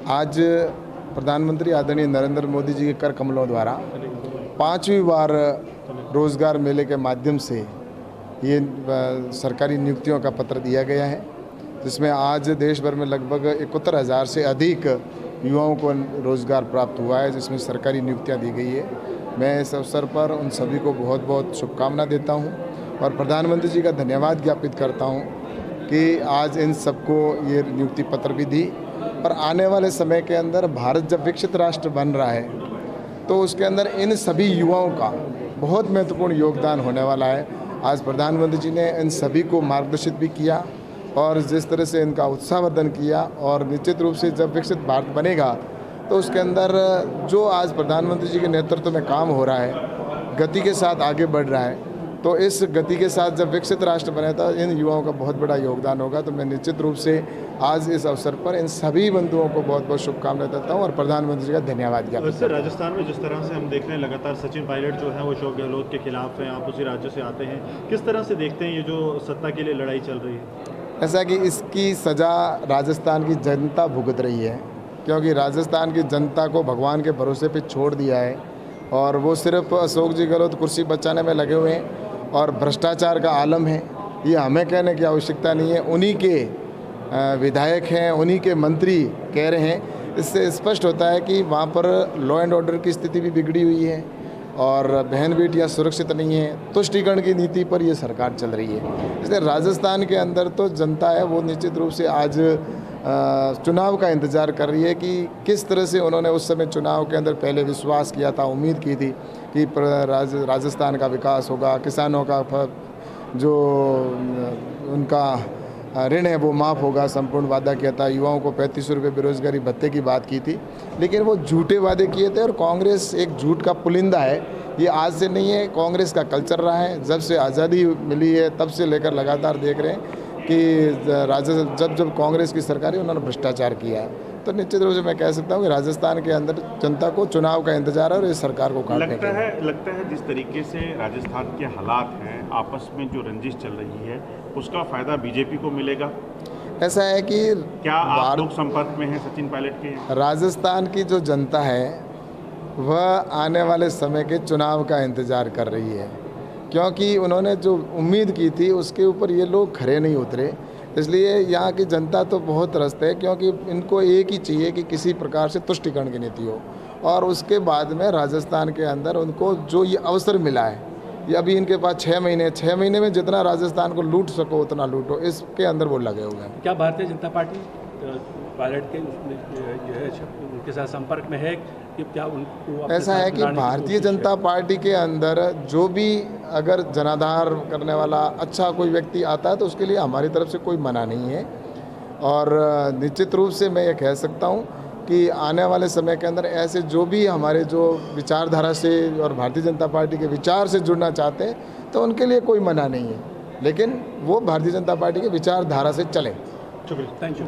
आज प्रधानमंत्री आदरणीय नरेंद्र मोदी जी के कर कमलों द्वारा 5वीं बार रोजगार मेले के माध्यम से ये सरकारी नियुक्तियों का पत्र दिया गया है, जिसमें आज देश भर में लगभग 71,000 से अधिक युवाओं को रोज़गार प्राप्त हुआ है, जिसमें सरकारी नियुक्तियां दी गई है। मैं इस अवसर पर उन सभी को बहुत बहुत शुभकामना देता हूं और प्रधानमंत्री जी का धन्यवाद ज्ञापित करता हूं कि आज इन सबको ये नियुक्ति पत्र भी दी। और आने वाले समय के अंदर भारत जब विकसित राष्ट्र बन रहा है तो उसके अंदर इन सभी युवाओं का बहुत महत्वपूर्ण योगदान होने वाला है। आज प्रधानमंत्री जी ने इन सभी को मार्गदर्शित भी किया और जिस तरह से इनका उत्साहवर्धन किया, और निश्चित रूप से जब विकसित भारत बनेगा तो उसके अंदर जो आज प्रधानमंत्री जी के नेतृत्व में काम हो रहा है, गति के साथ आगे बढ़ रहा है, तो इस गति के साथ जब विकसित राष्ट्र बने तो इन युवाओं का बहुत बड़ा योगदान होगा। तो मैं निश्चित रूप से आज इस अवसर पर इन सभी बंधुओं को बहुत बहुत शुभकामनाएं देता हूं और प्रधानमंत्री जी का धन्यवाद ज्ञापित करता हूं। राजस्थान में जिस तरह से हम देख रहे हैं लगातार सचिन पायलट जो है वो अशोक गहलोत के खिलाफ हैं, आप उसी राज्य से आते हैं, किस तरह से देखते हैं ये जो सत्ता के लिए लड़ाई चल रही है? ऐसा कि इसकी सज़ा राजस्थान की जनता भुगत रही है, क्योंकि राजस्थान की जनता को भगवान के भरोसे पे छोड़ दिया है और वो सिर्फ अशोक जी गहलोत कुर्सी बचाने में लगे हुए हैं और भ्रष्टाचार का आलम है। ये हमें कहने की आवश्यकता नहीं है, उन्हीं के विधायक हैं, उन्हीं के मंत्री कह रहे हैं। इससे स्पष्ट होता है कि वहाँ पर लॉ एंड ऑर्डर की स्थिति भी बिगड़ी हुई है और बहन बेटियां सुरक्षित नहीं है। तुष्टीकरण की नीति पर ये सरकार चल रही है। इसलिए राजस्थान के अंदर तो जनता है वो निश्चित रूप से आज चुनाव का इंतज़ार कर रही है कि किस तरह से उन्होंने उस समय चुनाव के अंदर पहले विश्वास किया था, उम्मीद की थी कि राजस्थान का विकास होगा, किसानों का जो उनका ऋण है वो माफ़ होगा, संपूर्ण वादा किया था, युवाओं को 3500 रुपये बेरोजगारी भत्ते की बात की थी, लेकिन वो झूठे वादे किए थे। और कांग्रेस एक झूठ का पुलिंदा है, ये आज से नहीं है, कांग्रेस का कल्चर रहा है। जब से आज़ादी मिली है तब से लेकर लगातार देख रहे हैं कि जब कांग्रेस की सरकार है उन्होंने भ्रष्टाचार किया है। तो निश्चित रूप से मैं कह सकता हूँ कि राजस्थान के अंदर जनता को चुनाव का इंतजार है और इस सरकार को लगता है जिस तरीके से राजस्थान के हालात हैं, आपस में जो रंजिश चल रही है, उसका फायदा बीजेपी को मिलेगा। ऐसा है कि क्या आप लोग संपर्क में हैं सचिन पायलट के? राजस्थान की जो जनता है वह आने वाले समय के चुनाव का इंतजार कर रही है, क्योंकि उन्होंने जो उम्मीद की थी उसके ऊपर ये लोग खरे नहीं उतरे। इसलिए यहाँ की जनता तो बहुत त्रस्त है, क्योंकि इनको एक ही चाहिए कि किसी प्रकार से तुष्टीकरण की नीति हो और उसके बाद में राजस्थान के अंदर उनको जो ये अवसर मिला है, ये अभी इनके पास 6 महीने में जितना राजस्थान को लूट सको उतना लूटो, इसके अंदर वो लगे हुए हैं। क्या भारतीय जनता पार्टी पायलट के उनके साथ संपर्क में है कि क्या उनको? ऐसा है कि भारतीय जनता पार्टी के अंदर जो भी अगर जनाधार करने वाला अच्छा कोई व्यक्ति आता है तो उसके लिए हमारी तरफ से कोई मना नहीं है। और निश्चित रूप से मैं ये कह सकता हूँ कि आने वाले समय के अंदर ऐसे जो भी हमारे जो विचारधारा से और भारतीय जनता पार्टी के विचार से जुड़ना चाहते हैं तो उनके लिए कोई मना नहीं है, लेकिन वो भारतीय जनता पार्टी के विचारधारा से चलें। शुक्रिया, थैंक यू।